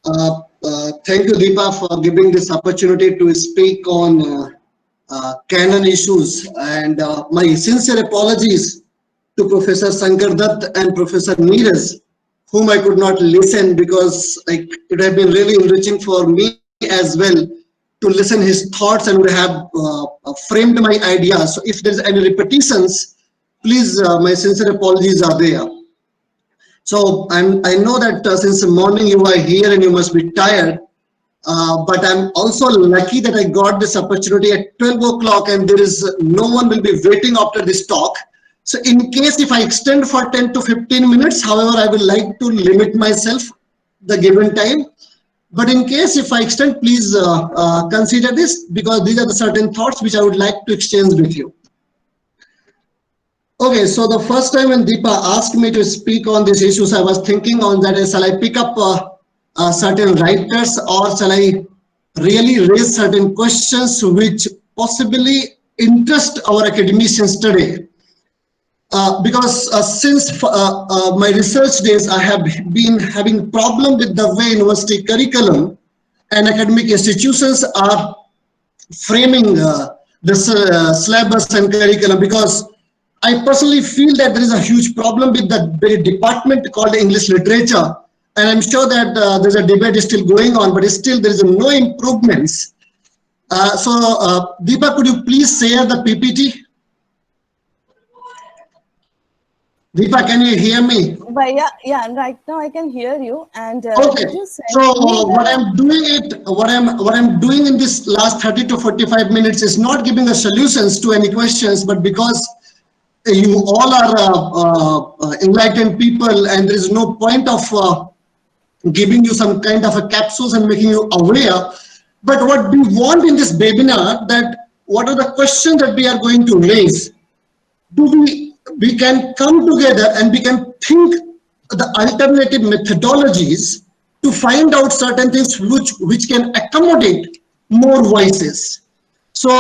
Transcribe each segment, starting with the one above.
Thank you, Deepa, for giving this opportunity to speak on canon issues, and my sincere apologies to Professor Sankar Dutt and Professor Neeraj, whom I could not listen because it would have been really enriching for me as well to listen his thoughts and would have framed my ideas. So if there's any repetitions, please, my sincere apologies are there. So I know that since morning you are here and you must be tired, but I'm also lucky that I got this opportunity at 12 o'clock and there is no one will be waiting after this talk. So in case if I extend for 10 to 15 minutes, however, I would like to limit myself the given time. But in case if I extend, please consider this, because these are the certain thoughts which I would like to exchange with you. Okay, so the first time when Deepa asked me to speak on these issues, I was thinking on that, shall I pick up certain writers or shall I really raise certain questions which possibly interest our academicians today? Because since my research days, I have been having problem with the way university curriculum and academic institutions are framing the syllabus and curriculum, because I personally feel that there is a huge problem with the very department called English literature, and I'm sure that there's a debate is still going on, but still there is no improvements. So Deepa, could you please share the PPT? Deepa, can you hear me? But yeah, right now I can hear you. And okay. So what I'm doing in this last 30 to 45 minutes is not giving us solutions to any questions, but because you all are enlightened people, and there is no point of giving you some kind of a capsules and making you aware. But what we want in this webinar, that what are the questions that we are going to raise? We can come together and we can think the alternative methodologies to find out certain things which can accommodate more voices. So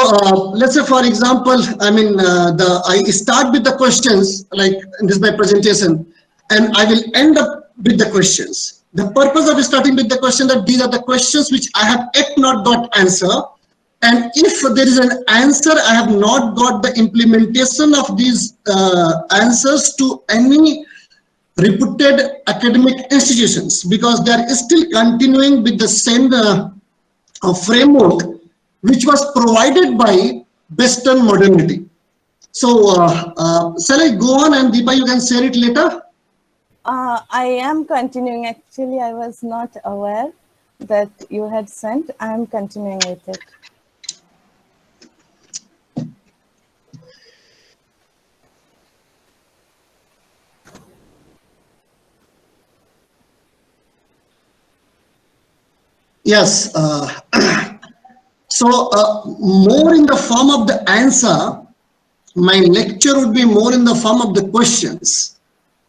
let's say, for example, I start with the questions, like this is my presentation, and I will end up with the questions. The purpose of starting with the question that these are the questions which I have yet not got answer. And if there is an answer, I have not got the implementation of these answers to any reputed academic institutions, because they are still continuing with the same framework which was provided by Western modernity. So shall I go on, and Deepa, you can share it later? I am continuing. Actually, I was not aware that you had sent. I am continuing with it. Yes. So more in the form of the answer, my lecture would be more in the form of the questions,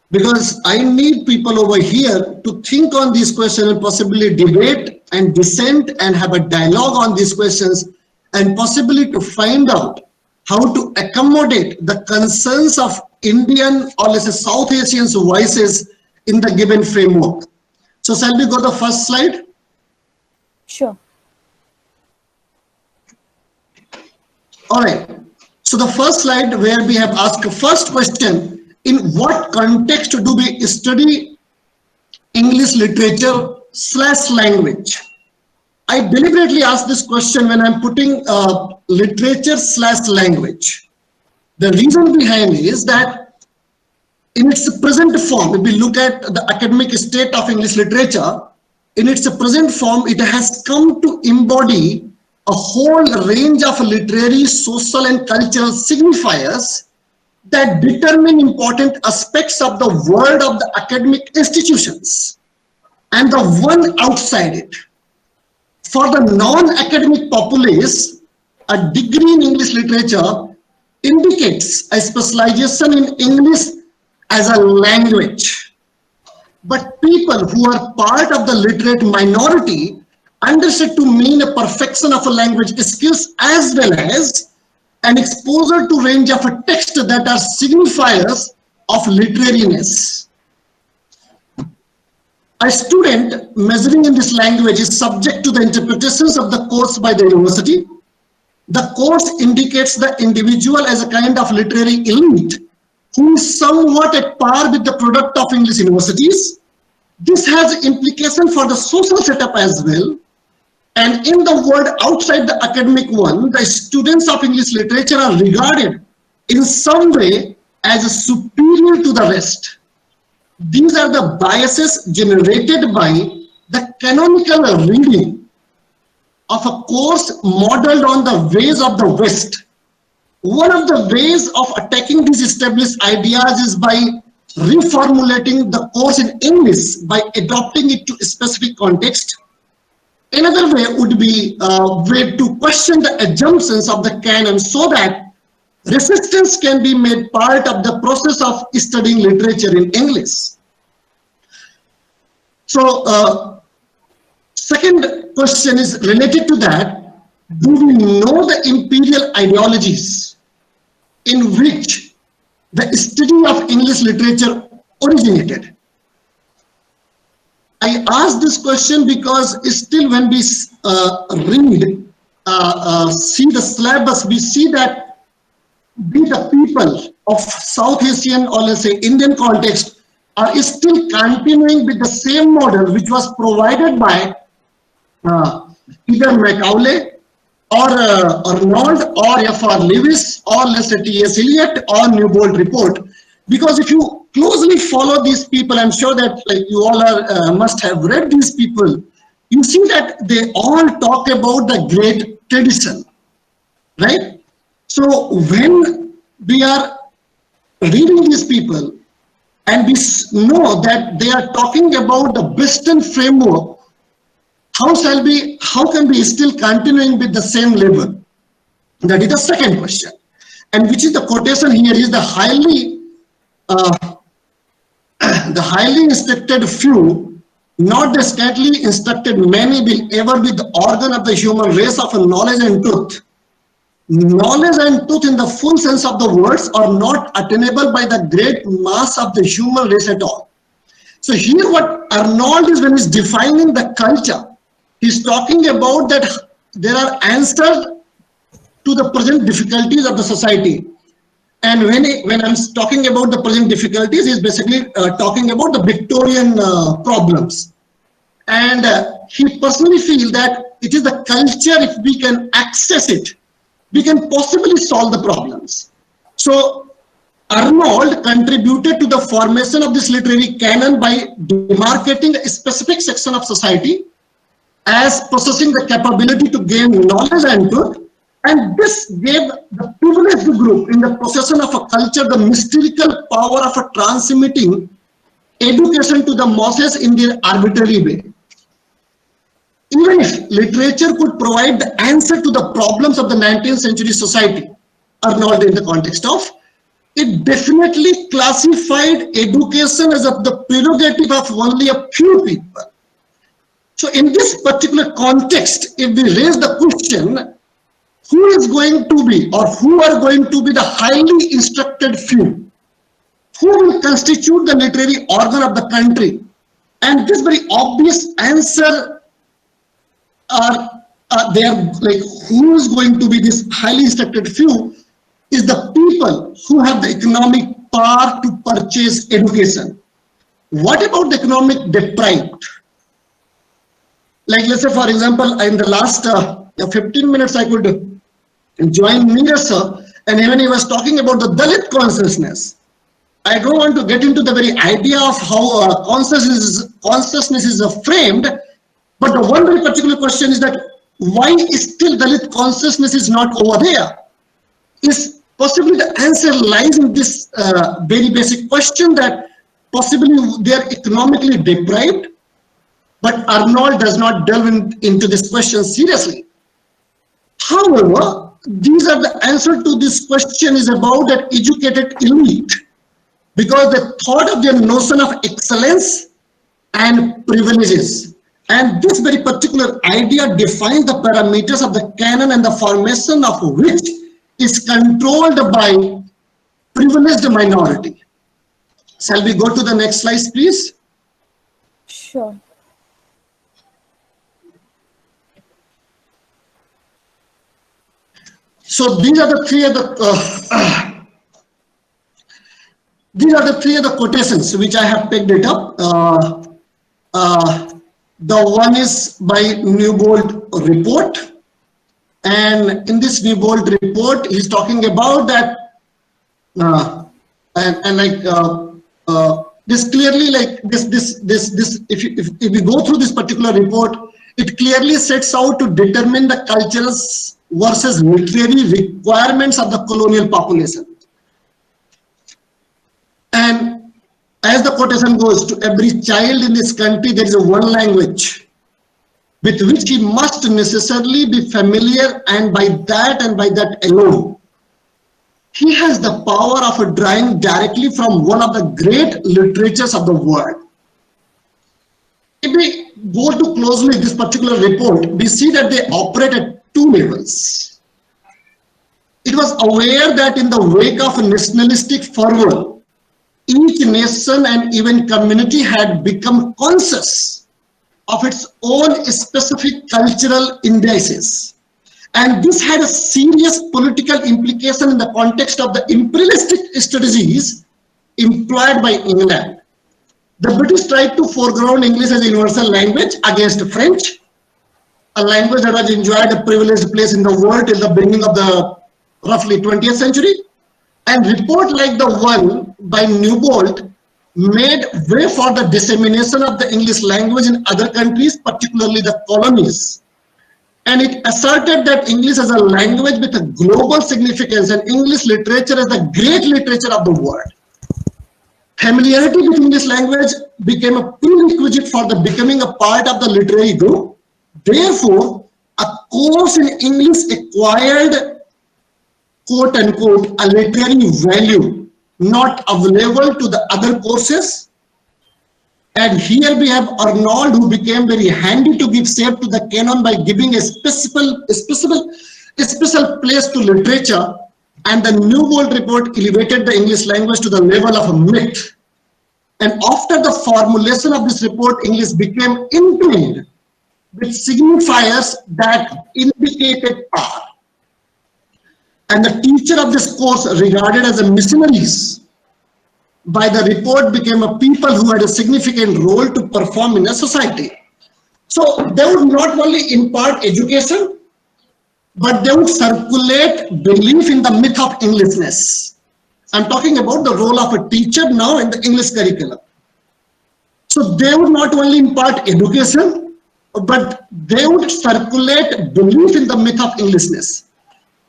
because I need people over here to think on these questions and possibly debate and dissent and have a dialogue on these questions, and possibly to find out how to accommodate the concerns of Indian or let's say South Asian voices in the given framework. So shall we go to the first slide? Sure. All right. So the first slide, where we have asked first question, in what context do we study English literature / language? I deliberately asked this question when I'm putting literature / language. The reason behind is that in its present form, if we look at the academic state of English literature, in its present form, it has come to embody a whole range of literary, social, and cultural signifiers that determine important aspects of the world of the academic institutions and the one outside it. For the non-academic populace, a degree in English literature indicates a specialization in English as a language. But people who are part of the literate minority understood to mean a perfection of a language skills as well as an exposure to range of a text that are signifiers of literariness. A student measuring in this language is subject to the interpretations of the course by the university. The course indicates the individual as a kind of literary elite who is somewhat at par with the product of English universities. This has implication for the social setup as well. And in the world outside the academic one, the students of English literature are regarded in some way as superior to the rest. These are the biases generated by the canonical reading of a course modeled on the ways of the West. One of the ways of attacking these established ideas is by reformulating the course in English by adapting it to a specific context. Another way would be a way to question the assumptions of the canon so that resistance can be made part of the process of studying literature in English. So, second question is related to that. Do we know the imperial ideologies in which the study of English literature originated? I ask this question because still when we read, see the syllabus, we see that the people of South Asian or let's say Indian context are still continuing with the same model which was provided by either Macaulay or Arnold or F.R. Lewis or let's say T.S. Eliot or Newbold Report. Because if you closely follow these people, I'm sure that like you all are must have read these people, you see that they all talk about the great tradition, right? So when we are reading these people and we know that they are talking about the Western framework, how can we still continuing with the same level? That is the second question. And which is the quotation here is the highly instructed few, not the scantily instructed many, will ever be the organ of the human race of knowledge and truth. Knowledge and truth in the full sense of the words are not attainable by the great mass of the human race at all. So here what Arnold is when he's defining the culture, he's talking about that there are answers to the present difficulties of the society. And when I'm talking about the present difficulties, he's basically talking about the Victorian problems. And he personally feels that it is the culture, if we can access it, we can possibly solve the problems. So Arnold contributed to the formation of this literary canon by demarcating a specific section of society as possessing the capability to gain knowledge and truth. And this gave the privileged group in the possession of a culture the mystical power of transmitting education to the masses in their arbitrary way. Even if literature could provide the answer to the problems of the 19th century society, Arnold in the context of, it definitely classified education as the prerogative of only a few people. So in this particular context, if we raise the question, who is going to be or who are going to be the highly instructed few? Who will constitute the literary organ of the country? And this very obvious answer are like who is going to be this highly instructed few is the people who have the economic power to purchase education. What about the economic deprived? Like let's say for example, in the last 15 minutes I could join Meera sir, and even he was talking about the Dalit consciousness. I don't want to get into the very idea of how consciousness is framed, but the one very particular question is that why is still Dalit consciousness is not over there? Is possibly the answer lies in this very basic question that possibly they are economically deprived, but Arnold does not delve into this question seriously. However, these are the answer to this question is about that educated elite, because they thought of their notion of excellence and privileges. And this very particular idea defines the parameters of the canon and the formation of which is controlled by privileged minority. Shall we go to the next slide, please? Sure. So these are the three of the these are the three of the quotations which I have picked it up. The one is by Newbold report, and in this Newbold report, he's talking about that, this clearly, like this. If we go through this particular report, it clearly sets out to determine the cultural versus literary requirements of the colonial population. And as the quotation goes, to every child in this country, there is a one language with which he must necessarily be familiar, and by that alone, he has the power of drawing directly from one of the great literatures of the world. If we go to closely this particular report, we see that they operate at two levels. It was aware that in the wake of nationalistic fervor, each nation and even community had become conscious of its own specific cultural indices. And this had a serious political implication in the context of the imperialistic strategies employed by England. The British tried to foreground English as a universal language against French, a language that has enjoyed a privileged place in the world till the beginning of the roughly 20th century. And report like the one by Newbold made way for the dissemination of the English language in other countries, particularly the colonies. And it asserted that English as a language with a global significance and English literature as the great literature of the world. Familiarity with English language became a prerequisite for the becoming a part of the literary group. Therefore, a course in English acquired, quote unquote, a literary value not available to the other courses. And here we have Arnold, who became very handy to give shape to the canon by giving a special place to literature. And the Newbold report elevated the English language to the level of a myth. And after the formulation of this report, English became entwined with signifiers that indicated power. And the teacher of this course, regarded as a missionaries by the report, became a people who had a significant role to perform in a society. So they would not only impart education, but they would circulate belief in the myth of Englishness. I'm talking about the role of a teacher now in the English curriculum. So they would not only impart education, but they would circulate belief in the myth of Englishness.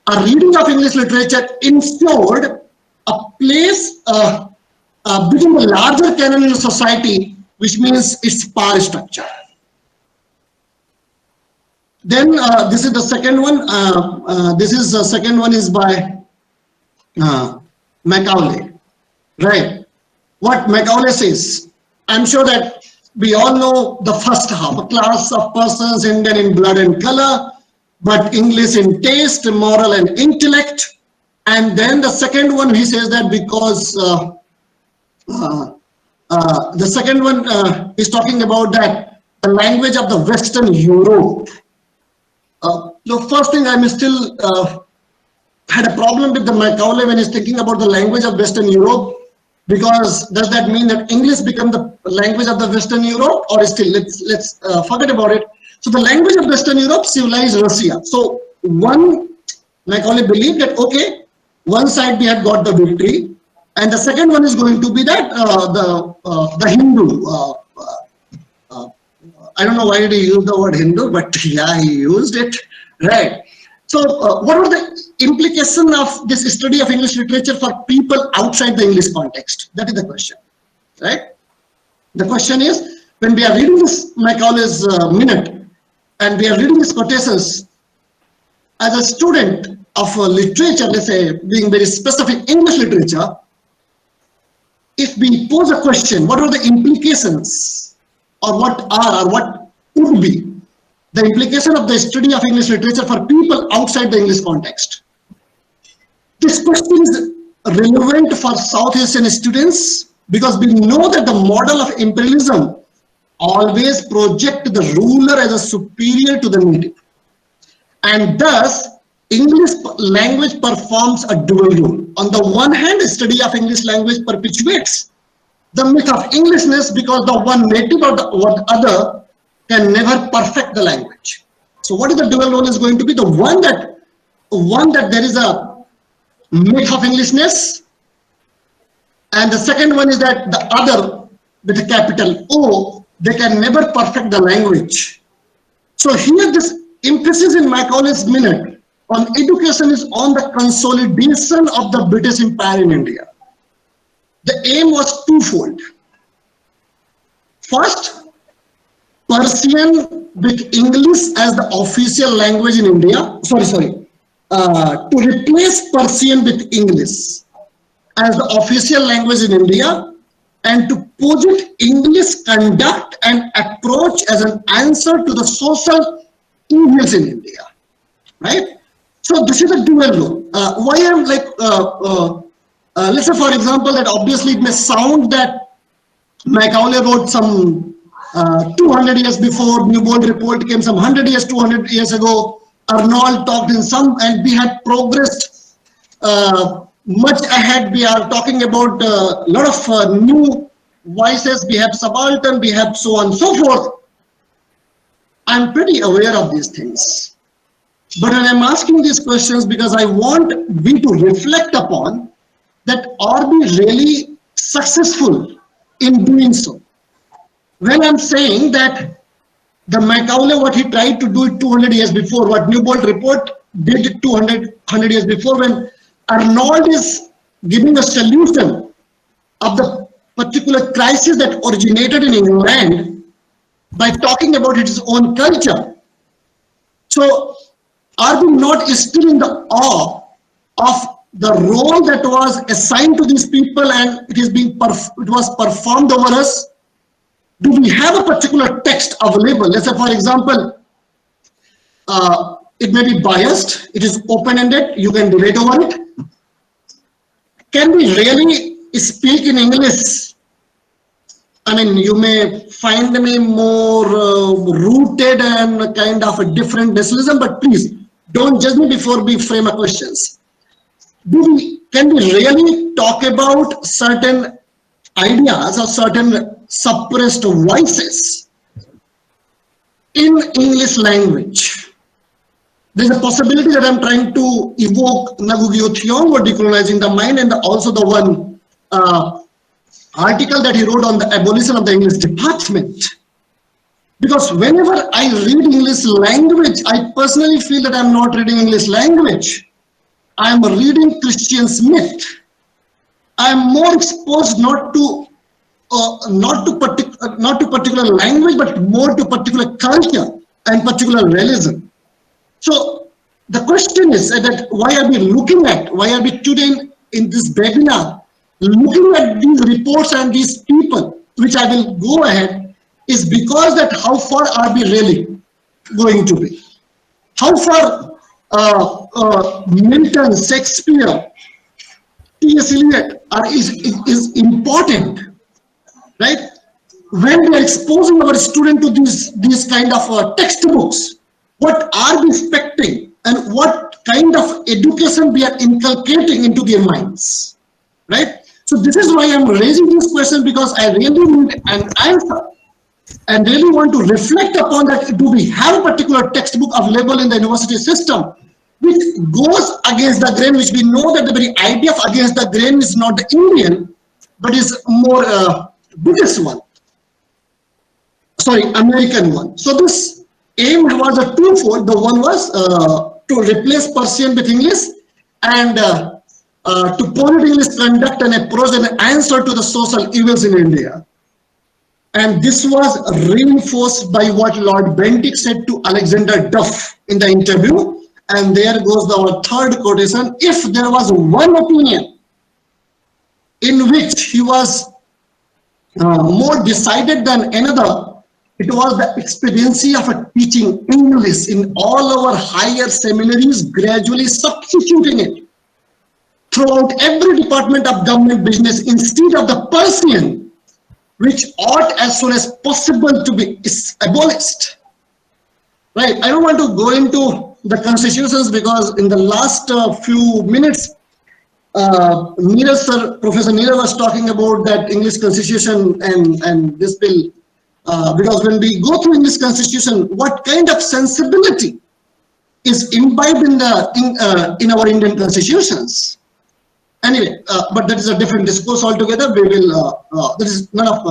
A reading of English literature ensured a place within the larger canon in society, which means its power structure. Then this is the second one. The second one is by Macaulay, right? What Macaulay says, I'm sure that we all know the first half, a class of persons Indian in blood and color, but English in taste, moral and intellect. And then the second one, he says that because the second one is talking about that the language of the Western Europe. The first thing, I'm still had a problem with the Macaulay when he's thinking about the language of Western Europe, because does that mean that English become the language of the Western Europe, or still let's forget about it. So the language of Western Europe civilized Russia. So one, Macaulay believed that, okay, one side we have got the victory, and the second one is going to be that the Hindu. I don't know why did he use the word Hindu, but yeah, he used it, right? So what was the implication of this study of English literature for people outside the English context? That is the question, right? The question is, when we are reading this Macaulay's minute, and we are reading his quotations, as a student of literature, let's say, being very specific English literature, if we pose a question, what are the implications, or what are, or what would be the implication of the study of English literature for people outside the English context? This question is relevant for South Asian students because we know that the model of imperialism always project the ruler as a superior to the native. And thus, English language performs a dual role. On the one hand, study of English language perpetuates the myth of Englishness because the one native or the other can never perfect the language. So what is the dual role is going to be? The one that there is a myth of Englishness, and the second one is that the other with a capital O, they can never perfect the language. So here this emphasis in Macaulay's minute on education is on the consolidation of the British Empire in India. The aim was twofold. First, Persian with English as the official language in India. To replace Persian with English as the official language in India, and to posit English conduct and approach as an answer to the social evils in India, right? So this is a dual role. Why I'm like, let's say for example that obviously it may sound that Macaulay wrote some 200 years before, New Bold Report came some 100 years, 200 years ago, Arnold talked in some, and we had progressed much ahead. We are talking about a lot of new voices. We have subaltern, we have so on and so forth. I'm pretty aware of these things. But when I'm asking these questions, because I want we to reflect upon that, are we really successful in doing so? When I'm saying that the Macaulay, what he tried to do it 200 years before, what New Bold Report did it 100 years before, when Arnold is giving a solution of the particular crisis that originated in England by talking about its own culture. So are we not still in the awe of the role that was assigned to these people and it was performed over us? Do we have a particular text available? Let's say for example, it may be biased, it is open-ended, you can debate over it. Can we really speak in English? I mean, you may find me more rooted and kind of a different nationalism, but please don't judge me before we frame our questions. Can we really talk about certain ideas or certain suppressed voices in English language? There's a possibility that I'm trying to evoke Nagugyo Thiong or decolonizing the mind, and also the one article that he wrote on the abolition of the English department. Because whenever I read English language, I personally feel that I'm not reading English language. I'm reading Christian Smith. I'm more exposed not to particular language, but more to particular culture and particular religion. So the question is that why are we today in this webinar looking at these reports and these people, which I will go ahead, is because that how far are we really going to be? How far Milton, Shakespeare, T.S. Eliot is important, right? When we are exposing our student to these kind of textbooks, what are we expecting and what kind of education we are inculcating into their minds, right? So this is why I'm raising this question, because I really need an answer and really want to reflect upon that. Do we have a particular textbook available in the university system which goes against the grain, which we know that the very idea of against the grain is not the Indian, but is more British one, American one. So this aim was a twofold. The one was to replace Persian with English, and to posit English conduct and approach an answer to the social evils in India. And this was reinforced by what Lord Bentinck said to Alexander Duff in the interview. And there goes our third quotation. If there was one opinion in which he was more decided than another, it was the expediency of teaching English in all our higher seminaries, gradually substituting it throughout every department of government business instead of the Persian, which ought as soon as possible to be abolished. Right, I don't want to go into the constitutions because in the last few minutes, Professor Neeraj was talking about that English constitution and this bill, because when we go through English constitution, what kind of sensibility is imbibed in our Indian constitutions? Anyway, but that is a different discourse altogether. We will, there is none of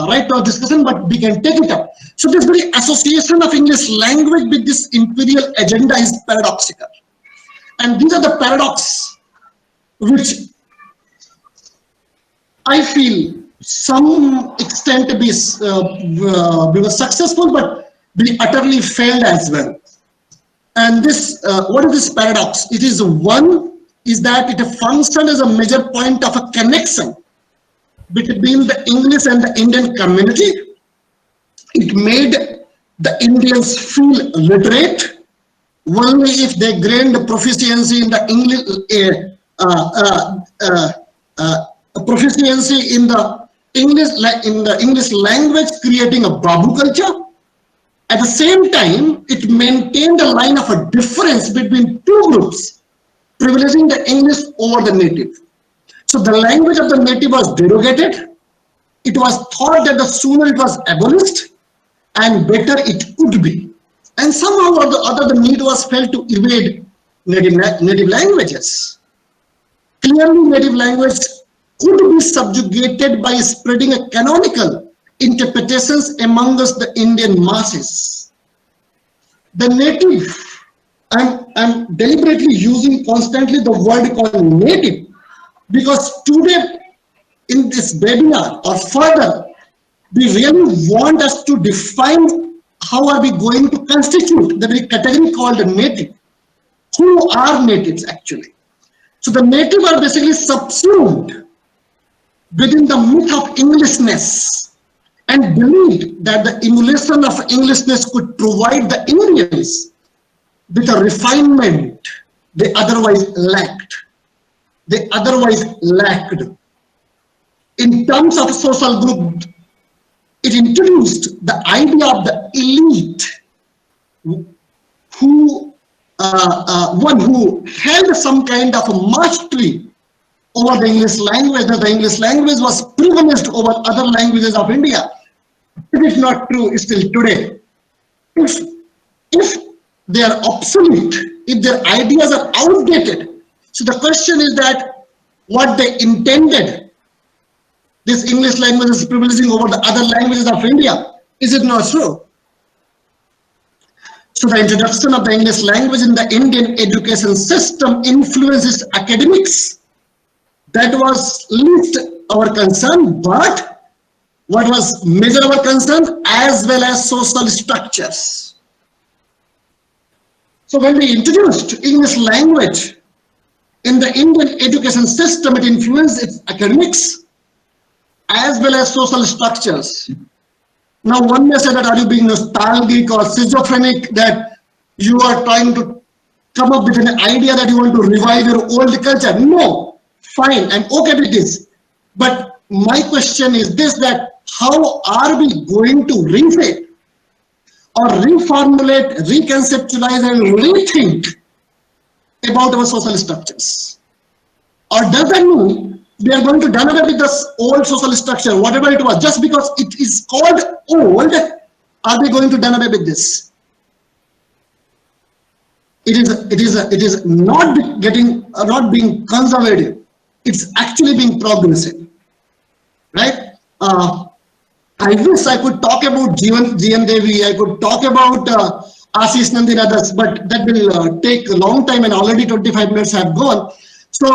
right now discussion, but we can take it up. So this very association of English language with this imperial agenda is paradoxical. And these are the paradoxes which I feel some extent we were successful, but we utterly failed as well. And this, what is this paradox? It is one, is that it functions as a major point of a connection between the English and the Indian community. It made the Indians feel literate only if they gained proficiency in the English, proficiency in the English language, creating a Babu culture. At the same time, it maintained a line of a difference between two groups, privileging the English over the native. So the language of the native was derogated. It was thought that the sooner it was abolished and better it could be. And somehow or the other, the need was felt to evade native languages. Clearly, native language could be subjugated by spreading a canonical interpretations amongst the Indian masses. The native, I'm deliberately using constantly the word called native, because today in this webinar or further, we really want us to define how are we going to constitute the very category called native. Who are natives actually? So the native are basically subsumed within the myth of Englishness and believed that the emulation of Englishness could provide the Indians with a refinement they otherwise lacked. In terms of social group, it introduced the idea of the elite, one who held some kind of a mastery over the English language, that the English language was privileged over other languages of India. It is not true still today. If they are obsolete, if their ideas are outdated, so the question is that what they intended, this English language is privileging over the other languages of India, is it not true? So the introduction of the English language in the Indian education system influences academics. That was least our concern, but what was major our concern, as well as social structures. So when we introduced English language in the Indian education system, it influenced its academics as well as social structures. Now one may say that are you being nostalgic or schizophrenic, that you are trying to come up with an idea that you want to revive your old culture. No, fine, I'm okay with this. But my question is this, that how are we going to reshape or reformulate, reconceptualize and rethink about our social structures? Or does that mean we are going to done away with this old social structure, whatever it was, just because it is called old? Are we going to done away with this? It is not being conservative. It's actually being progressive, right? I wish I could talk about GM Devi, I could talk about Ashish Nandi and others, but that will take a long time, and already 25 minutes have gone. So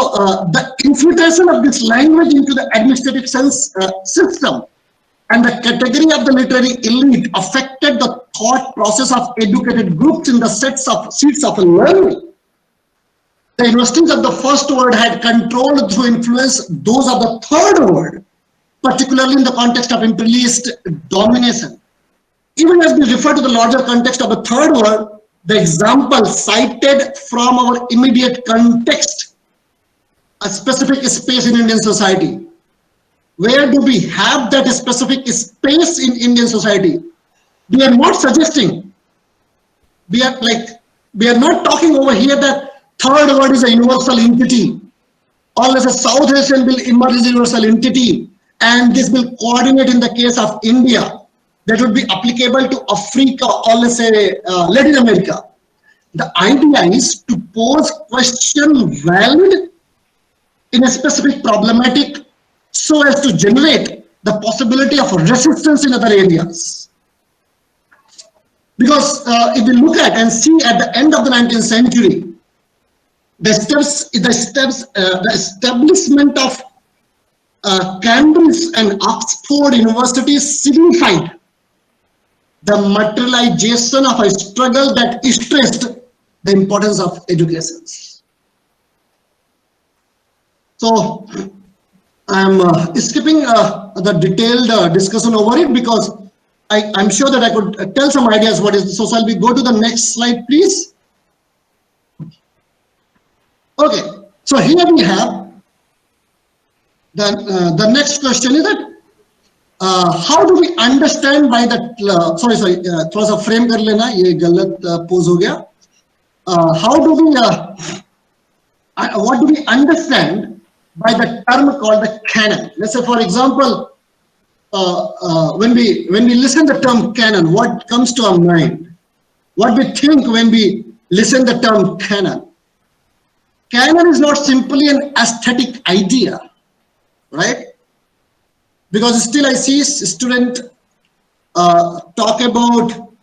the infiltration of this language into the administrative system and the category of the literary elite affected the thought process of educated groups in the seats of learning. The universities of the first world had controlled through influence those of the third world, particularly in the context of imperialist domination. Even as we refer to the larger context of the third world, the example cited from our immediate context, a specific space in Indian society, Where do we have that specific space in Indian society? We are not suggesting, we are not talking over here that third world is a universal entity, or let's say South Asian will emerge as a universal entity, and this will coordinate in the case of India. That would be applicable to Africa, or let's say Latin America. The idea is to pose question valid in a specific problematic so as to generate the possibility of resistance in other areas. Because if we look at and see at the end of the 19th century, the establishment of Cambridge and Oxford universities signified the materialization of a struggle that stressed the importance of education. So I'm skipping the detailed discussion over it because I'm sure that I could tell some ideas what is. So shall we go to the next slide, please? Okay, so here we have the next question is that how do we understand by that sorry थोड़ा सा frame कर लेना, ये गलत pose हो गया. How do we what do we understand by the term called the canon? Let's say, for example, when we listen the term canon, what comes to our mind? What we think when we listen the term canon? Canon is not simply an aesthetic idea, right? Because still I see students talk about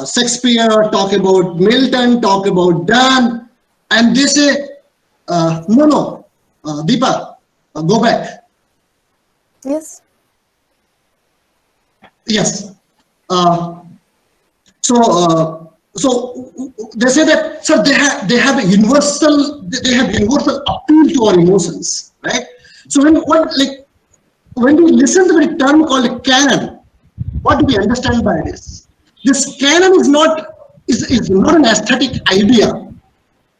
Shakespeare, talk about Milton, talk about Donne, and they say, no, Deepa, go back. Yes. Yes. So they say that, sir, they have universal appeal to our emotions, right? So when we listen to the term called canon, what do we understand by this? This canon is not an aesthetic idea.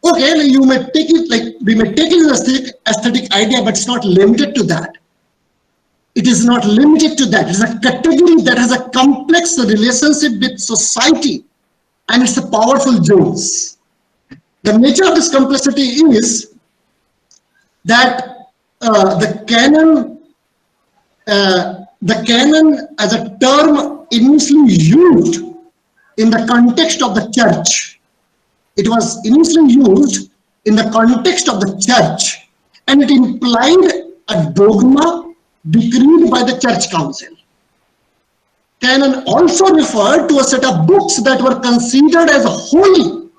Okay, you may take it we may take it as an aesthetic idea, but it's not limited to that. It is not limited to that. It's a category that has a complex relationship with society, and it's a powerful zones. The nature of this complexity is that the canon as a term initially used in the context of the church. It was initially used in the context of the church, and it implied a dogma decreed by the church council. Canon also referred to a set of books that were considered as holy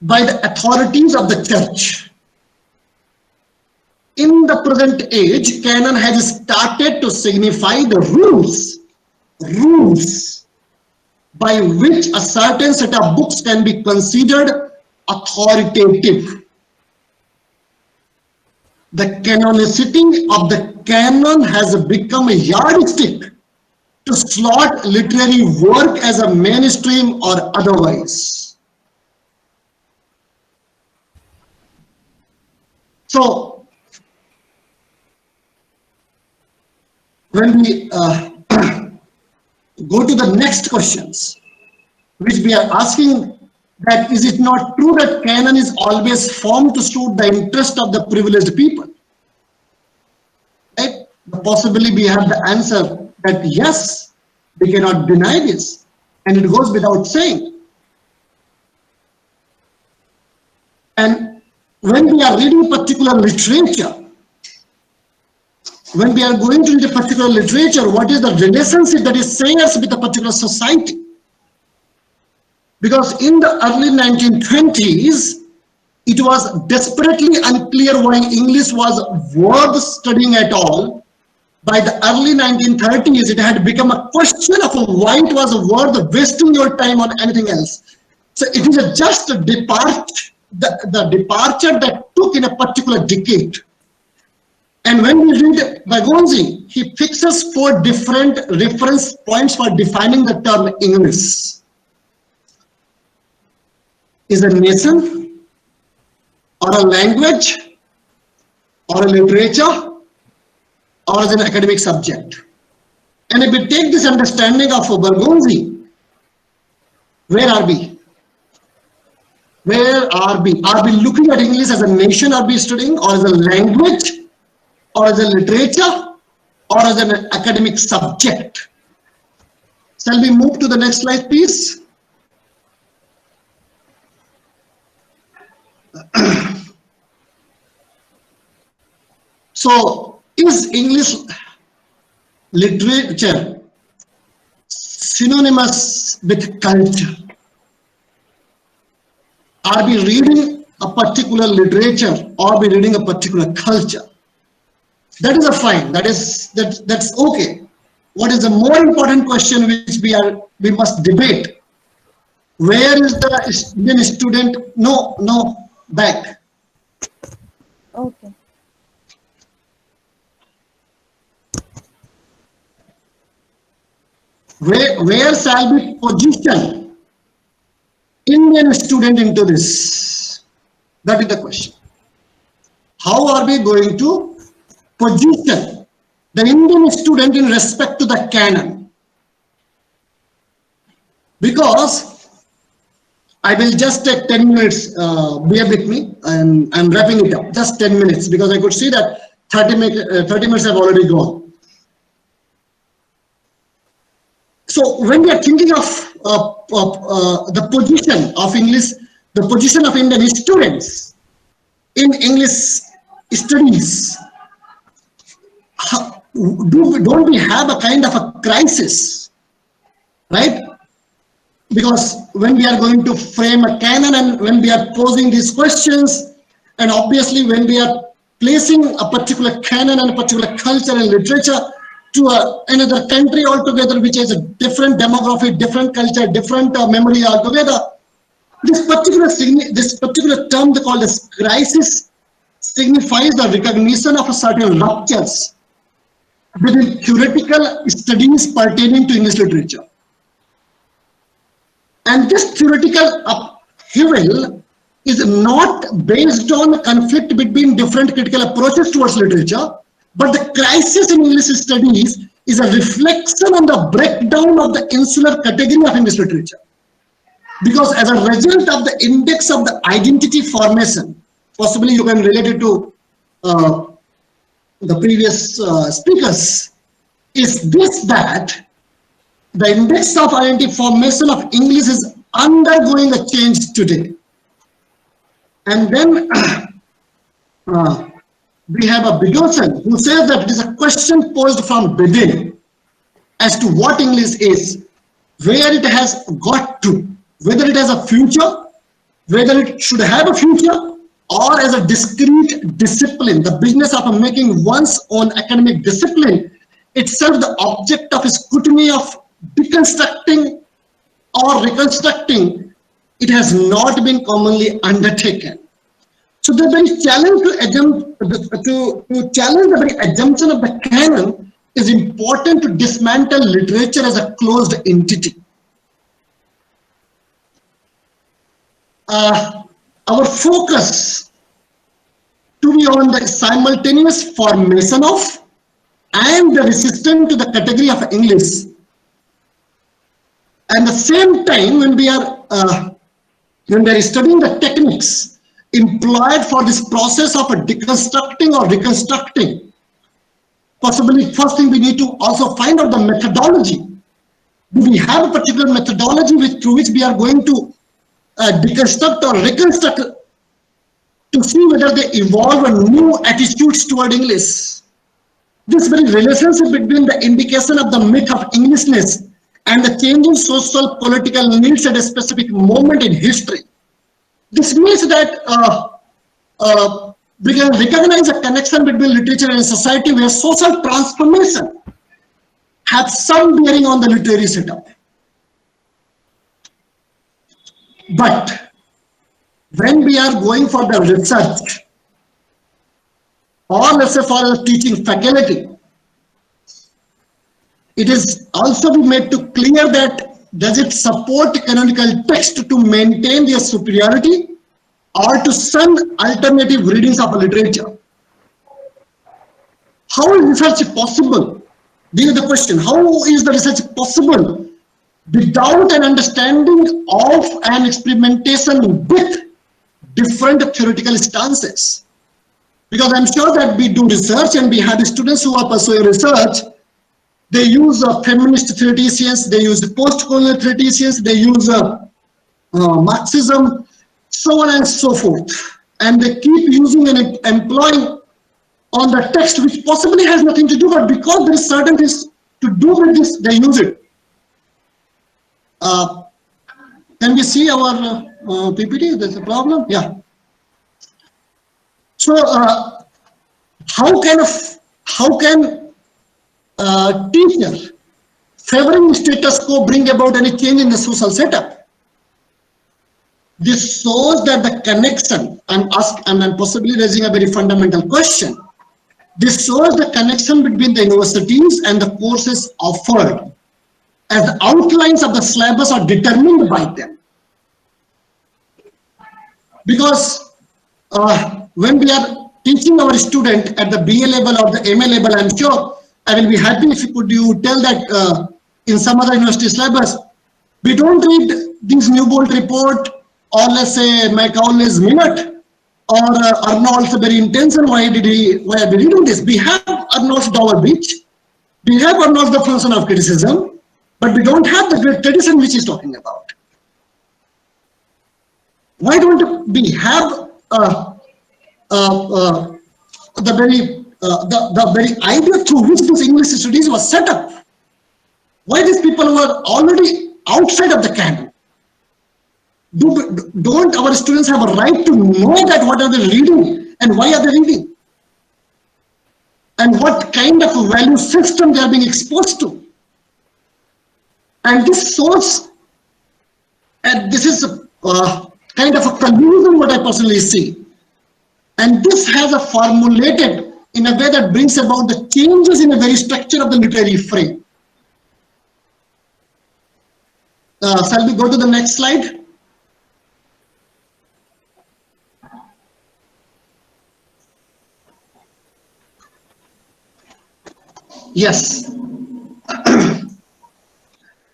by the authorities of the church. In the present age, canon has started to signify the rules by which a certain set of books can be considered authoritative. The canonicity of the canon has become a yardstick to slot literary work as a mainstream or otherwise. So, when we go to the next questions, which we are asking, that is it not true that canon is always formed to suit the interest of the privileged people? Right? Possibly we have the answer that yes, we cannot deny this, and it goes without saying. And when we are reading particular literature, when we are going to read a particular literature, what is the relationship that it shares with a particular society? Because in the early 1920s, it was desperately unclear why English was worth studying at all. By the early 1930s, it had become a question of why it was worth wasting your time on anything else. So it is just a departure, the departure that took in a particular decade. And when we read Vygotsky, he fixes 4 different reference points for defining the term English. Is a nation, or a language, or a literature or as an academic subject? And if we take this understanding of Bergonzi, where are we? Where are we? Are we looking at English as a nation are we studying, or as a language, or as a literature, or as an academic subject? Shall we move to the next slide, please? So, is English literature synonymous with culture? Are we reading a particular literature, or are we reading a particular culture? That is a fine. That's okay. What is the more important question which we must debate? Where is the Indian student? No, back. Okay. Where shall we position Indian student into this? That is the question. How are we going to position the Indian student in respect to the canon? Because I will just take 10 minutes, bear with me, I'm wrapping it up, just 10 minutes, because I could see that 30 minutes have already gone. So when we are thinking of the position of English, the position of Indian students in English studies, don't we have a kind of a crisis, right? Because when we are going to frame a canon and when we are posing these questions, and obviously when we are placing a particular canon and a particular culture and literature to another country altogether, which has a different demography, different culture, different memory altogether, this particular term they call as crisis signifies the recognition of a certain ruptures within theoretical studies pertaining to English literature. And this theoretical upheaval is not based on a conflict between different critical approaches towards literature, but the crisis in English studies is a reflection on the breakdown of the insular category of English literature. Because as a result of the index of the identity formation, possibly you can relate it to the previous speakers, is this that the index of identity formation of English is undergoing a change today. And then we have a Bigosen who says that it is a question posed from within as to what English is, where it has got to, whether it has a future, whether it should have a future, or as a discrete discipline, the business of making one's own academic discipline itself the object of scrutiny of deconstructing or reconstructing, it has not been commonly undertaken. So the very challenge to challenge the very assumption of the canon is important to dismantle literature as a closed entity. Our focus to be on the simultaneous formation of and the resistance to the category of English. And the same time, when we are studying the techniques employed for this process of deconstructing or reconstructing, possibly first thing we need to also find out the methodology. Do we have a particular methodology through which we are going to deconstruct or reconstruct to see whether they evolve new attitudes toward English? This very relationship between the indication of the myth of Englishness and the changing social political needs at a specific moment in history. This means that we can recognize a connection between literature and society where social transformation has some bearing on the literary setup. But when we are going for the research, or let's say for a teaching faculty, it is also be made to clear that does it support canonical text to maintain their superiority or to shun alternative readings of literature. how is research possible? This is the question. How is the research possible without an understanding of an experimentation with different theoretical stances? Because I'm sure that we do research and we have students who are pursuing research. They use feminist theoreticians, they use post-colonial theoreticians, they use Marxism, so on and so forth. And they keep using and employing on the text which possibly has nothing to do, but because there is certain things to do with this, they use it. Can we see our PPT? There's a problem? Yeah. So how can teacher favoring status quo bring about any change in the social setup? This shows that the connection, I'm possibly raising a very fundamental question. This shows the connection between the universities and the courses offered, as the outlines of the syllabus are determined by them. Because when we are teaching our student at the BA level or the MA level, I'm sure I will be happy if you tell that in some other university syllabus, we don't read this Newbold report, or let's say Macaulay's minute, or Arnold's very intention. Why are we reading this? We have Arnold's Dover Beach, we have Arnold's the function of criticism, but we don't have the great tradition which he's talking about. Why don't we have the very idea through which this English studies was set up? Why these people were already outside of the canon? Don't our students have a right to know that what are they reading and why are they reading? And what kind of a value system they are being exposed to? And this shows, and this is a kind of a collusion what I personally see. And this has a formulated in a way that brings about the changes in the very structure of the literary frame. Shall we go to the next slide? Yes.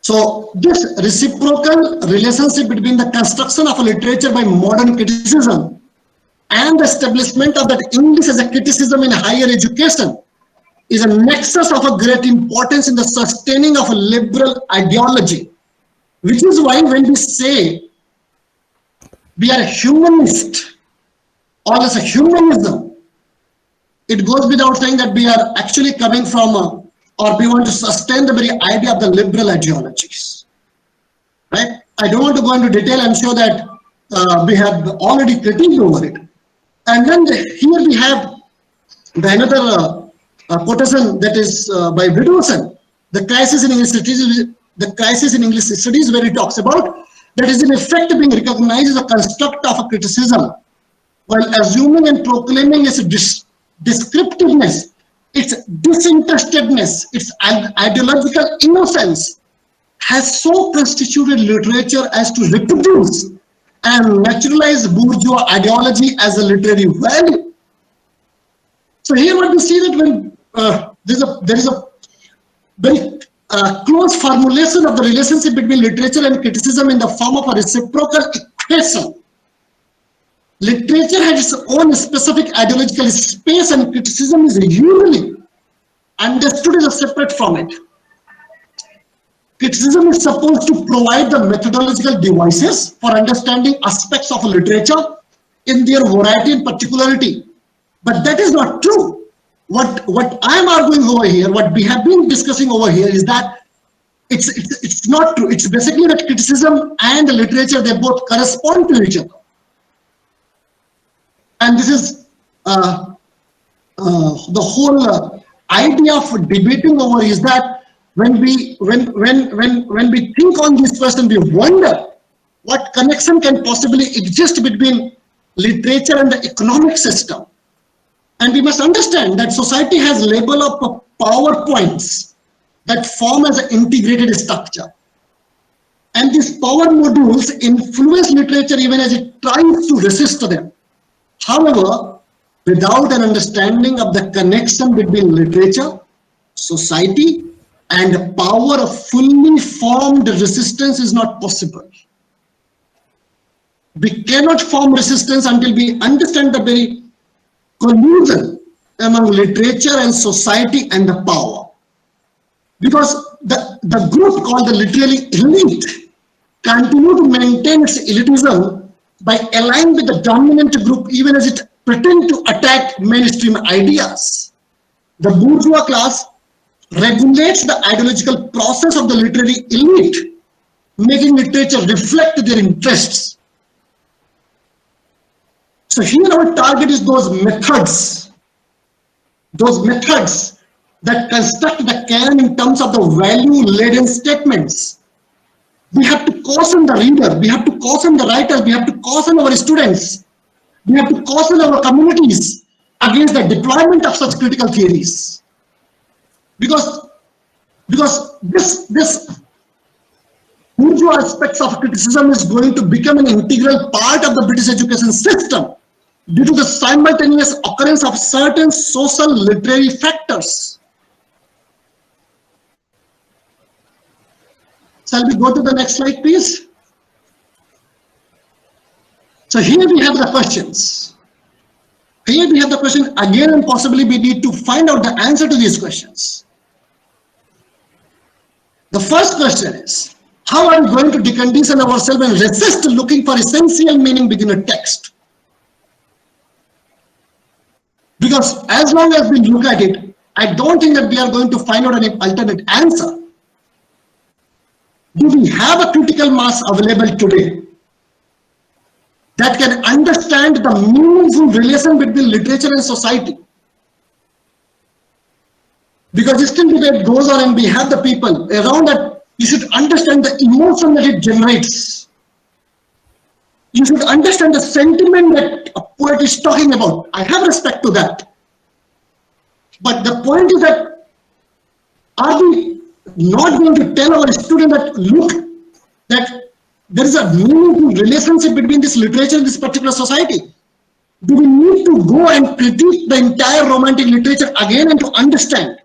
So this reciprocal relationship between the construction of a literature by modern criticism and the establishment of that English as a criticism in higher education is a nexus of a great importance in the sustaining of a liberal ideology, which is why when we say we are humanist or as a humanism, it goes without saying that we are actually coming from or we want to sustain the very idea of the liberal ideologies, right? I don't want to go into detail. I'm sure that we have already critiqued over it. And then here we have the another quotation that is by Widdowson, the crisis in English studies, where he talks about that is in effect being recognized as a construct of a criticism, while assuming and proclaiming its descriptiveness, its disinterestedness, its ideological innocence, has so constituted literature as to reproduce and naturalize bourgeois ideology as a literary value. So here what we see that when there is a very close formulation of the relationship between literature and criticism in the form of a reciprocal equation. Literature has its own specific ideological space and criticism is usually understood as a separate from it. Criticism is supposed to provide the methodological devices for understanding aspects of literature in their variety and particularity. But that is not true. What I am arguing over here, what we have been discussing over here is that it's not true. It's basically that criticism and the literature, they both correspond to each other. And this is the whole idea of debating over is that when we think on this question, we wonder what connection can possibly exist between literature and the economic system. And we must understand that society has label of power points that form as an integrated structure. And these power modules influence literature even as it tries to resist them. However, without an understanding of the connection between literature, society, and power, of fully formed resistance is not possible. We cannot form resistance until we understand the very collusion among literature and society and the power. Because the group called the literary elite continue to maintain its elitism by aligning with the dominant group even as it pretends to attack mainstream ideas. The bourgeois class regulates the ideological process of the literary elite, making literature reflect their interests. So here our target is those methods that construct the canon in terms of the value-laden statements. We have to caution the reader, we have to caution the writers, we have to caution our students, we have to caution our communities against the deployment of such critical theories. Because this bourgeois aspects of criticism is going to become an integral part of the British education system due to the simultaneous occurrence of certain social literary factors. Shall we go to the next slide, please? So here we have the questions. Here we have the question again, and possibly we need to find out the answer to these questions. The first question is, how are we going to decondition ourselves and resist looking for essential meaning within a text? Because as long as we look at it, I don't think that we are going to find out an alternate answer. Do we have a critical mass available today that can understand the meaningful relation between literature and society? Because still debate goes on and we have the people around that. You should understand the emotion that it generates. You should understand the sentiment that a poet is talking about. I have respect to that. But the point is that, are we not going to tell our student that, look, that there is a meaningful relationship between this literature and this particular society? Do we need to go and critique the entire romantic literature again and to understand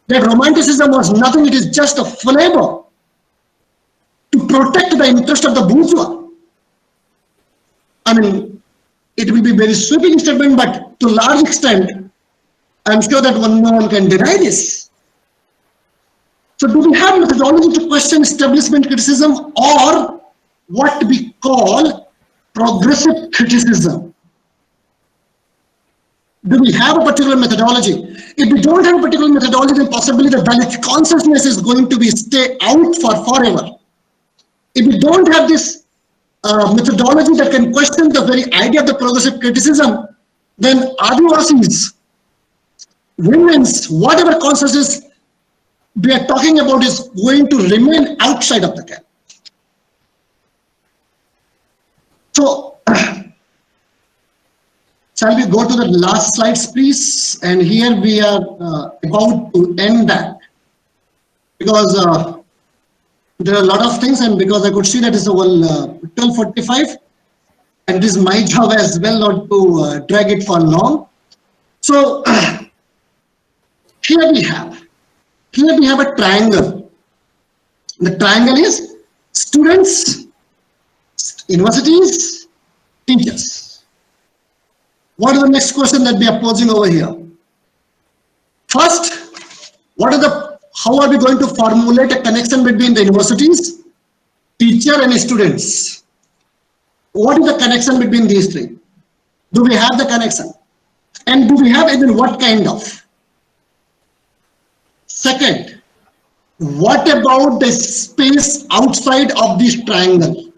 that romanticism was nothing, it is just a flavor to protect the interest of the bourgeois? I mean, it will be very sweeping statement, but to a large extent, I'm sure that no one can deny this. So do we have methodology to question establishment criticism, or what we call progressive criticism? Do we have a particular methodology? If we don't have a particular methodology, then possibly the valid consciousness is going to be stay out for forever. If we don't have this methodology that can question the very idea of the progressive criticism, then Adivasis, women's, whatever consciousness we are talking about is going to remain outside of the canon. So, shall we go to the last slides, please? And here we are about to end that, because there are a lot of things, and because I could see that it's 12:45, and it is my job as well not to drag it for long. So here we have a triangle. The triangle is students, universities, teachers. What is the next question that we are posing over here? First, how are we going to formulate a connection between the universities, teacher and students? What is the connection between these three? Do we have the connection? And do we have even what kind of? Second, what about the space outside of this triangle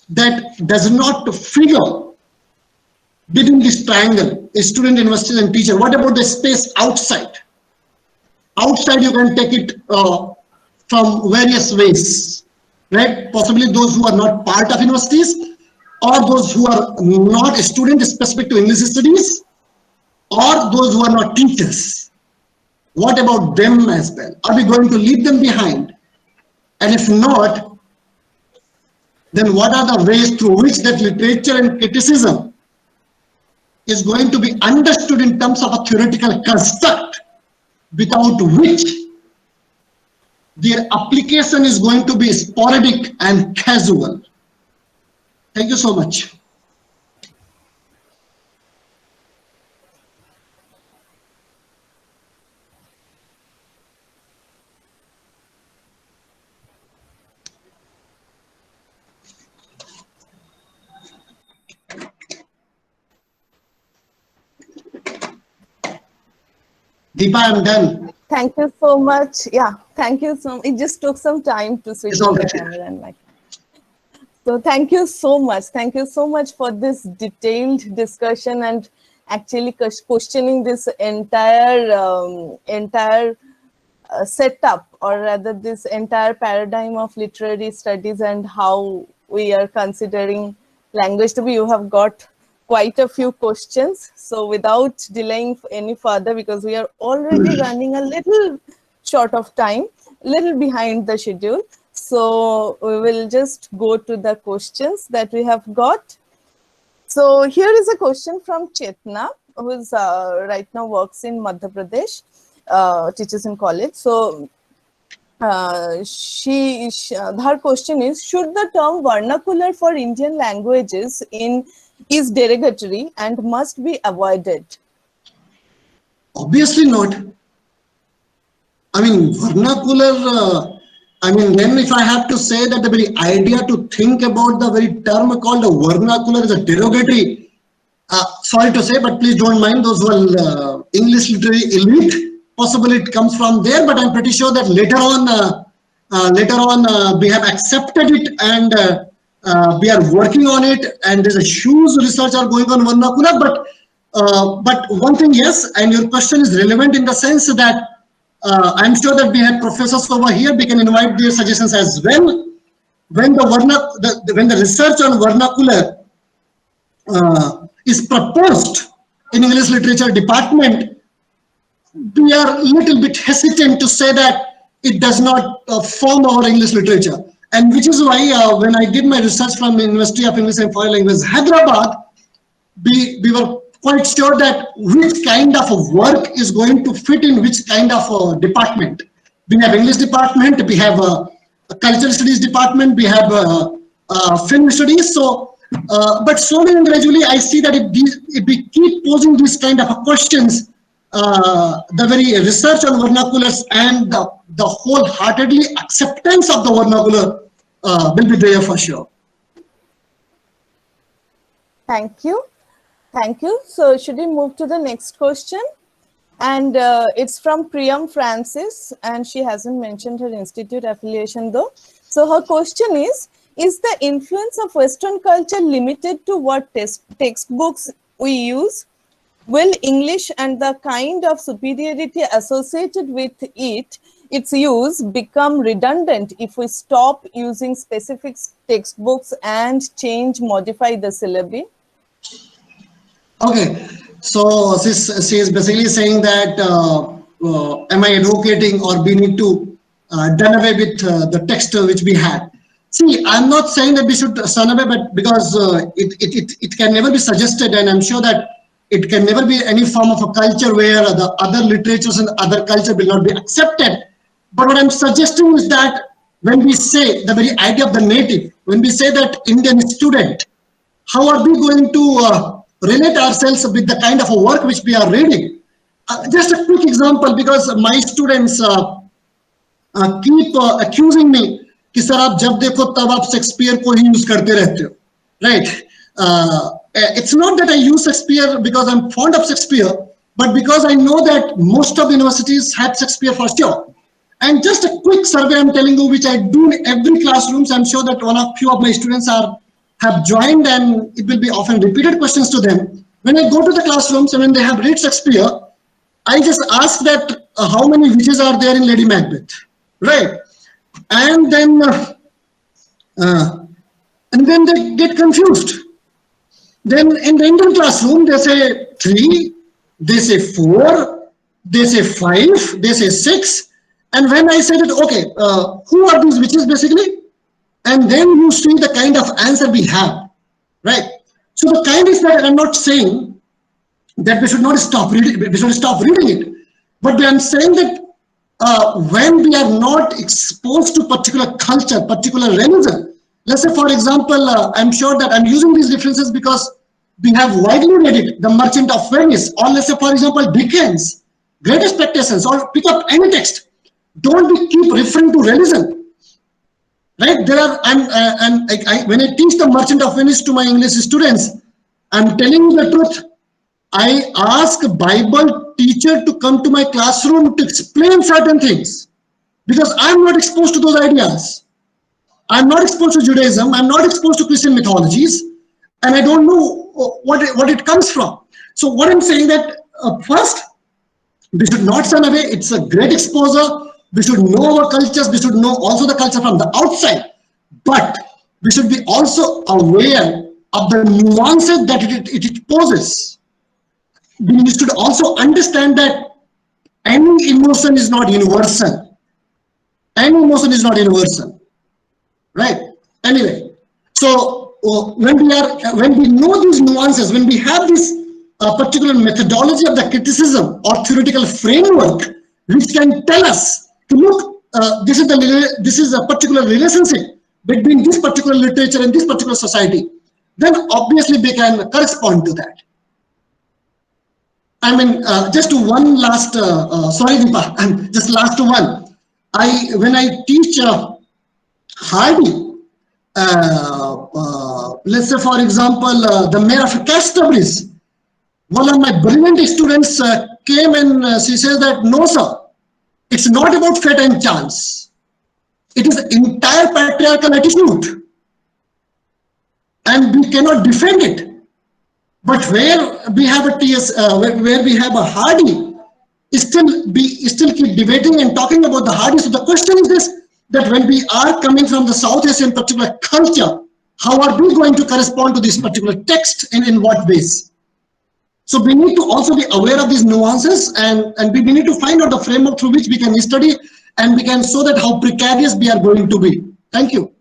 that does not figure within this triangle, a student, university and teacher? What about the space outside? Outside you can take it from various ways, right? Possibly those who are not part of universities, or those who are not a student specific to English studies, or those who are not teachers. What about them as well? Are we going to leave them behind? And if not, then what are the ways through which that literature and criticism is going to be understood in terms of a theoretical construct without which their application is going to be sporadic and casual. Thank you so much. Deepa, I'm done. Thank you so much. Yeah, thank you so much. It just took some time to switch It's all on the right. camera and mic. So thank you so much. Thank you so much for this detailed discussion and actually questioning this entire setup, or rather this entire paradigm of literary studies and how we are considering language to be. You have got quite a few questions. So without delaying any further, because we are already running a little short of time, little behind the schedule. So we will just go to the questions that we have got. So here is a question from Chetna, who is right now works in Madhya Pradesh, teaches in college. So her question is, should the term vernacular for Indian languages is derogatory and must be avoided? Obviously not. I mean, vernacular, then if I have to say that the very idea to think about the very term called a vernacular is a derogatory, sorry to say, but please don't mind those who are English literary elite. Possibly it comes from there, but I'm pretty sure that later on we have accepted it and we are working on it, and there's a huge research are going on vernacular. But one thing, yes, and your question is relevant in the sense that I'm sure that we have professors over here. We can invite their suggestions as well. When the research on vernacular is proposed in English literature department, we are a little bit hesitant to say that it does not form our English literature, and which is why when I did my research from University of English and Foreign Language, Hyderabad, we were quite sure that which kind of a work is going to fit in which kind of a department. We have English department, we have a cultural studies department, we have film studies. So, but slowly and gradually, I see that if we keep posing these kind of questions, the very research on vernaculars and the wholeheartedly acceptance of the vernacular will be there for sure. Thank you. Thank you. So should we move to the next question? And it's from Priyam Francis, and she hasn't mentioned her institute affiliation though. So her question is the influence of Western culture limited to what textbooks we use? Will English and the kind of superiority associated with its use become redundant if we stop using specific textbooks and modify the syllabi? Okay, so she is basically saying that am I advocating or we need to done away with the text which we had? See, I'm not saying that we should done away, but because it can never be suggested, and I'm sure that it can never be any form of a culture where the other literatures and other culture will not be accepted. But what I'm suggesting is that when we say the very idea of the native, when we say that Indian student, how are we going to relate ourselves with the kind of a work which we are reading? Just a quick example, because my students keep accusing me कि sir आप जब देखो तब आप Shakespeare को ही use करते रहते हो, right? It's not that I use Shakespeare because I'm fond of Shakespeare, but because I know that most of the universities have Shakespeare for sure. And just a quick survey I'm telling you, which I do in every classroom. I'm sure that few of my students have joined, and it will be often repeated questions to them. When I go to the classrooms and when they have read Shakespeare, I just ask that how many witches are there in Lady Macbeth, right? And then they get confused. Then in the Indian classroom, they say 3, they say 4, they say 5, they say 6. And when I said it, okay, who are these witches basically? And then you see the kind of answer we have, right? So the kind is that I'm not saying that we should not stop reading, we should stop reading it. But I am saying that when we are not exposed to particular culture, particular religion, let's say for example, I'm sure that I'm using these references because we have widely read it, The Merchant of Venice, or let's say for example, Dickens, Great Expectations, or pick up any text. Don't we keep referring to religion, right? There are, when I teach The Merchant of Venice to my English students, I'm telling you the truth. I ask a Bible teacher to come to my classroom to explain certain things because I'm not exposed to those ideas. I'm not exposed to Judaism. I'm not exposed to Christian mythologies, and I don't know what it comes from. So what I'm saying that first, we should not turn away. It's a great exposure. We should know our cultures. We should know also the culture from the outside, but we should be also aware of the nuances that it poses. We should also understand that any emotion is not universal. Any emotion is not universal, right? Anyway, so when we know these nuances, when we have this particular methodology of the criticism or theoretical framework, which can tell us to look, this is a particular relationship between this particular literature and this particular society, then obviously we can correspond to that. I mean, just one last, sorry, Deepa, just last one. When I teach Hardy, let's say, for example, the Mayor of Canterbury, one of my brilliant students came and she says that, no, sir, it's not about fate and chance. It is entire patriarchal attitude. And we cannot defend it. But where we have a TS, where we have a Hardy, still keep debating and talking about the Hardy. So the question is this, that when we are coming from the South Asian particular culture, how are we going to correspond to this particular text and in what ways? So we need to also be aware of these nuances, and we need to find out the framework through which we can study and we can show that how precarious we are going to be. Thank you.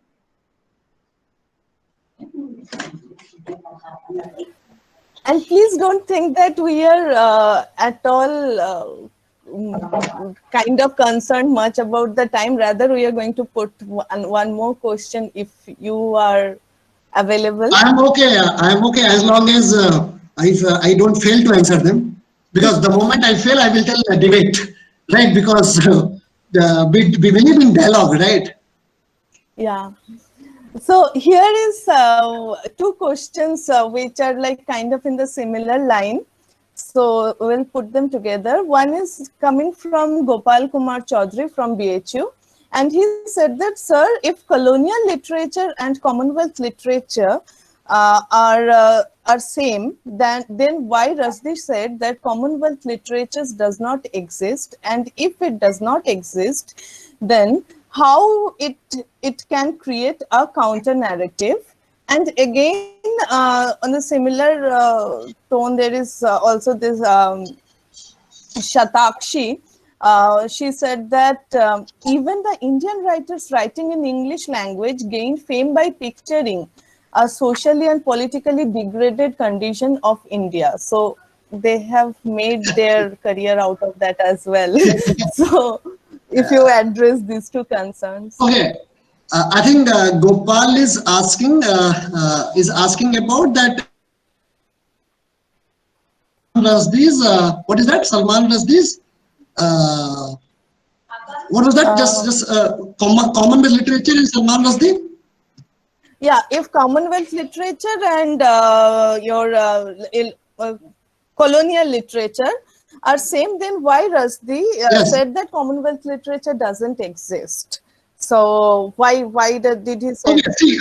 And please don't think that we are at all kind of concerned much about the time. Rather, we are going to put one more question if you are available. I'm okay. I'm okay as long as I don't fail to answer them. Because the moment I fail, I will tell a debate, right? Because we believe in dialogue, right? Yeah. So here is two questions which are like kind of in the similar line. So we'll put them together. One is coming from Gopal Kumar Chaudhary from BHU. And he said that, sir, if colonial literature and Commonwealth literature are same, then why Rushdie said that Commonwealth literature does not exist? And if it does not exist, then how it can create a counter narrative? And again, on a similar tone, there is also this Shatakshi. She said that even the Indian writers writing in English language gained fame by picturing a socially and politically degraded condition of India. So they have made their career out of that as well. So if you address these two concerns. Okay, I think Gopal is asking about that. Rushdie's, what is that? Salman Rushdie's. What was that? Just Commonwealth literature in Salman Rushdie. Yeah, if Commonwealth literature and your colonial literature are same, then why Rushdie said that Commonwealth literature doesn't exist? So why did he say? Okay, see,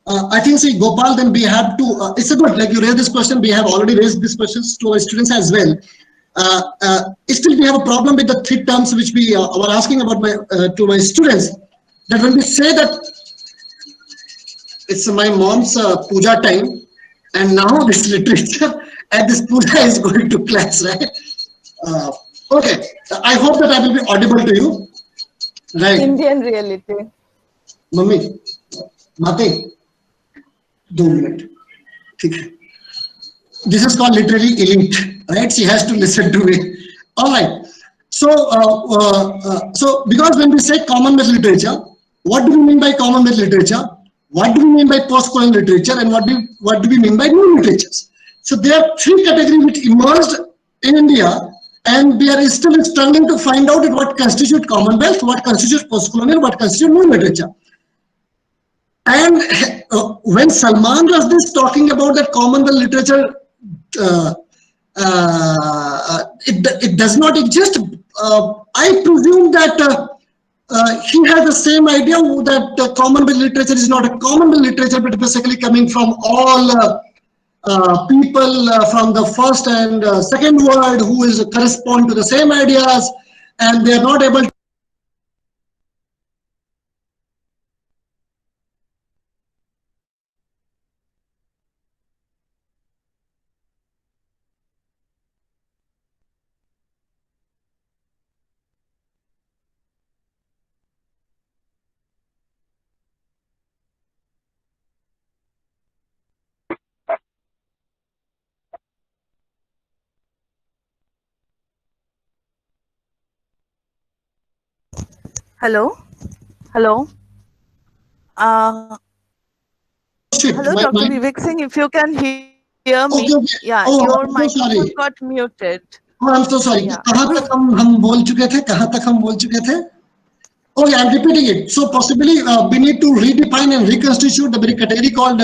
I think, see, Gopal, then we have to, it's a good, like you raised this question, we have already raised these questions to our students as well. Still we have a problem with the three terms which we were asking about to my students, that when we say that it's my mom's puja time, and now this literature and this puja is going to class, right? Okay, I hope that I will be audible to you. Right. Indian reality. Mummy, Mate, 2 minutes. ठीक है. This is called literary elite, right? She has to listen to it. All right. So because when we say Commonwealth literature, what do we mean by Commonwealth literature? What do we mean by post-colonial literature? And what do we mean by new literatures? So there are three categories which emerged in India, and we are still struggling to find out what constitutes Commonwealth, what constitutes post-colonial, what constitutes new literature. And when Salman Rushdie is talking about that Commonwealth literature, uh, it does not exist. I presume that he has the same idea that Commonwealth literature is not a Commonwealth literature, but basically coming from all people from the first and second world who is correspond to the same ideas, and they are not able to Hello, hello. shift. Hello, Dr. Vivek Singh. If you can hear me, Okay, okay. yeah, Oh, your I'm so microphone sorry. got muted. Oh, I'm so sorry. Yeah. कहाँ तक हम बोल चुके थे? कहाँ तक हम बोल चुके थे? Oh, yeah, I'm repeating it. So possibly we need to redefine and reconstitute the very category called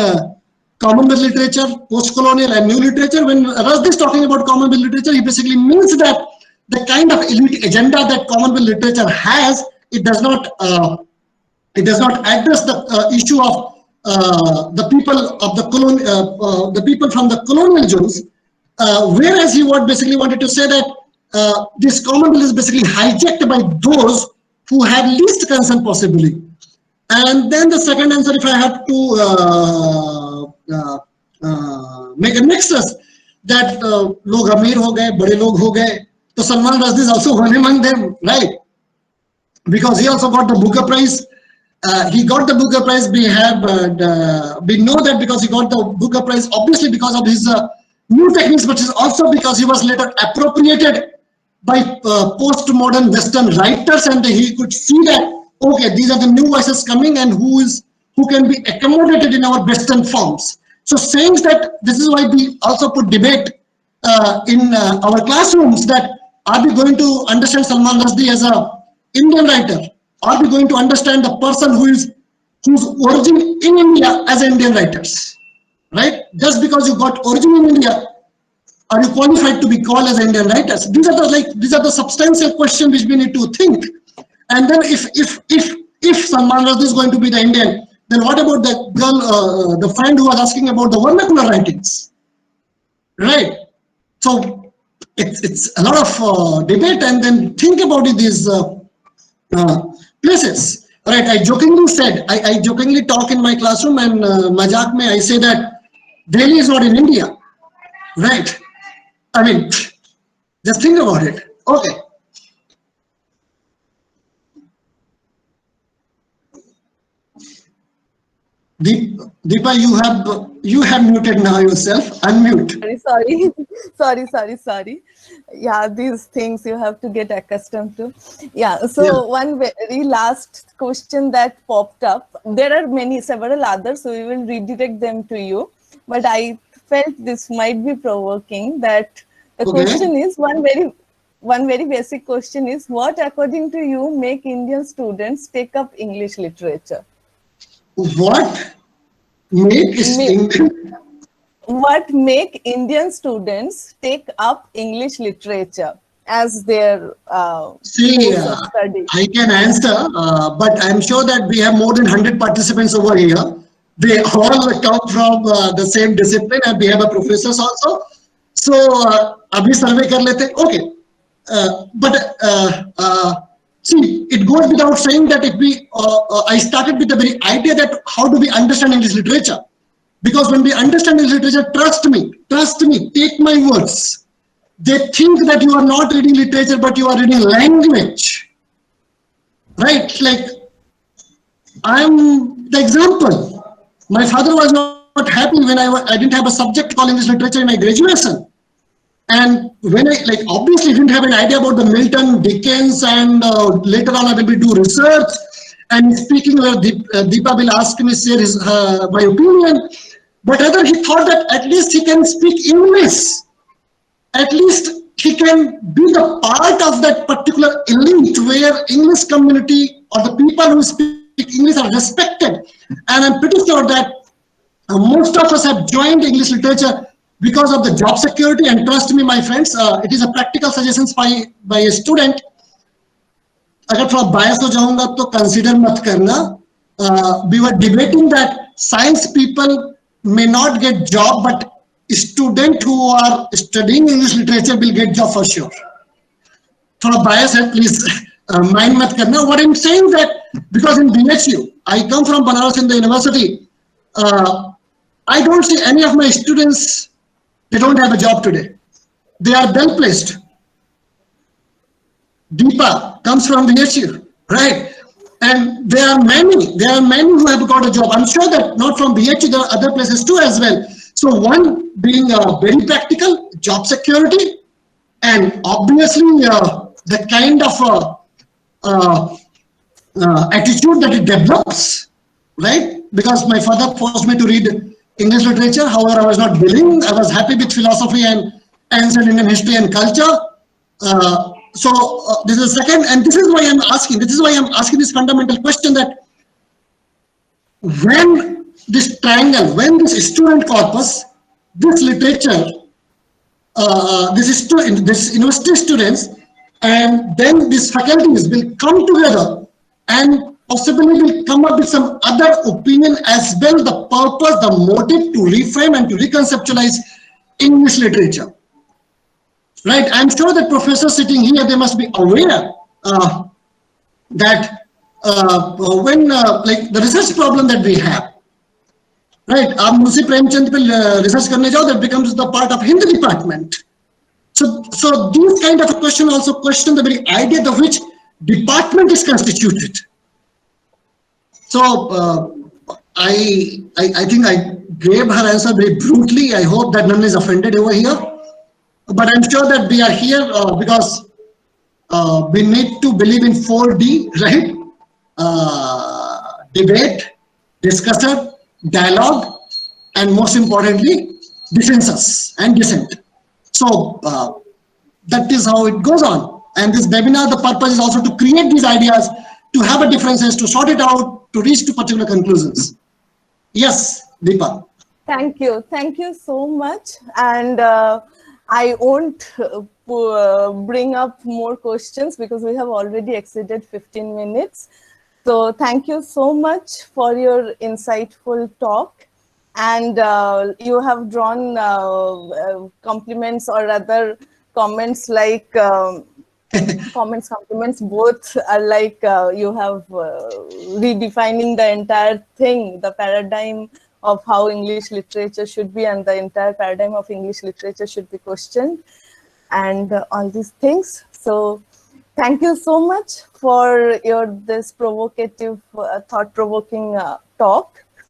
Commonwealth literature, post-colonial and new literature. When Rushdie is talking about Commonwealth literature, he basically means that the kind of elite agenda that Commonwealth literature has, it does not address the issue of the people of the people from the colonial zones. Whereas he basically wanted to say that this Commonwealth is basically hijacked by those who have least concern possibly. And then the second answer, if I have to make a nexus, that log amir ho gaye, bade log ho gaye, so Salman Rushdie is also one among them, right? Because he also got the Booker Prize. He got the Booker Prize. We know that because he got the Booker Prize, obviously because of his new techniques, but it's also because he was later appropriated by postmodern Western writers, and he could see that okay, these are the new voices coming, and who can be accommodated in our Western forms. So saying that, this is why we also put debate in our classrooms, that are we going to understand Salman Rushdie as a Indian writer? Are we going to understand the person whose origin in India as Indian writers? Right? Just because you got origin in India, are you qualified to be called as Indian writers? These are the substantial questions which we need to think. And then if Salman Rushdie is going to be the Indian, then what about the girl, the friend who was asking about the vernacular writings? Right? So it's a lot of debate, and then think about it, these places. Right? I jokingly said, I jokingly talk in my classroom, and Majak mein I say that Delhi is not in India. Right? I mean, just think about it. Okay. Deepa, you have muted now yourself. Unmute. Sorry. Yeah, these things you have to get accustomed to. Yeah, so Yeah. one very last question that popped up. There are several others, so we will redirect them to you. But I felt this might be provoking. That the question is one very basic question is, what according to you make Indian students take up English literature? What make Indian students take up English literature as their See, study? I can answer, but I'm sure that we have more than 100 participants over here. They all come from the same discipline, and we have a professors also. So, abhi survey kar lete. Okay, but see, it goes without saying that if we, I started with the very idea that how do we understand English literature? Because when we understand English literature, trust me, take my words. They think that you are not reading literature, but you are reading language. Right? Like, I'm the example. My father was not not happy when I didn't have a subject called English literature in my graduation. And when I, like, obviously didn't have an idea about the Milton, Dickens, and later on I will be do research and speaking where Deepa will ask me, share his, my opinion. But rather he thought that at least he can speak English. At least he can be the part of that particular elite where English community or the people who speak English are respected. And I'm pretty sure that most of us have joined English literature because of the job security. And trust me, my friends, it is a practical suggestions by a student. अगर थोड़ा bias हो जाऊंगा तो consider मत करना. We were debating that science people may not get job, but students who are studying English literature will get job for sure. थोड़ा bias है, please mind मत करना. What I'm saying that because in BHU, I come from Banaras in the university. I don't see any of my students, they don't have a job today. They are well placed. Deepa comes from BHU, right? And there are many who have got a job. I'm sure that not from BHU, there are other places too as well. So one being very practical, job security, and obviously the kind of attitude that it develops, right? Because my father forced me to read English literature. However, I was not willing. I was happy with philosophy and ancient Indian history and culture. So this is the second, and this is why I'm asking. This is why I'm asking this fundamental question that when this triangle, when this student corpus, this literature, this university students, and then these faculties will come together and possibly will come up with some other opinion as well, the purpose, the motive to reframe and to reconceptualize English literature. Right, I'm sure that professors sitting here, they must be aware that when like the research problem that we have, right? आप मुंशी प्रेमचंद पे research करने जाओ, that becomes the part of Hindi department. So these kind of a question also question the very idea of which department is constituted. So I think I gave her answer very brutally. I hope that none is offended over here. But I'm sure that we are here because we need to believe in 4D, right? Debate, discussion, dialogue, and most importantly, dissensus and dissent. So that is how it goes on. And this webinar, the purpose is also to create these ideas, to have a differences, to sort it out, to reach to particular conclusions. Yes, Deepa. Thank you so much. And I won't bring up more questions because we have already exceeded 15 minutes. So thank you so much for your insightful talk. And you have drawn compliments or rather comments like compliments, both are like you have redefining the entire thing, the paradigm of how English literature should be, and the entire paradigm of English literature should be questioned, and all these things. So thank you so much for this provocative, thought-provoking talk.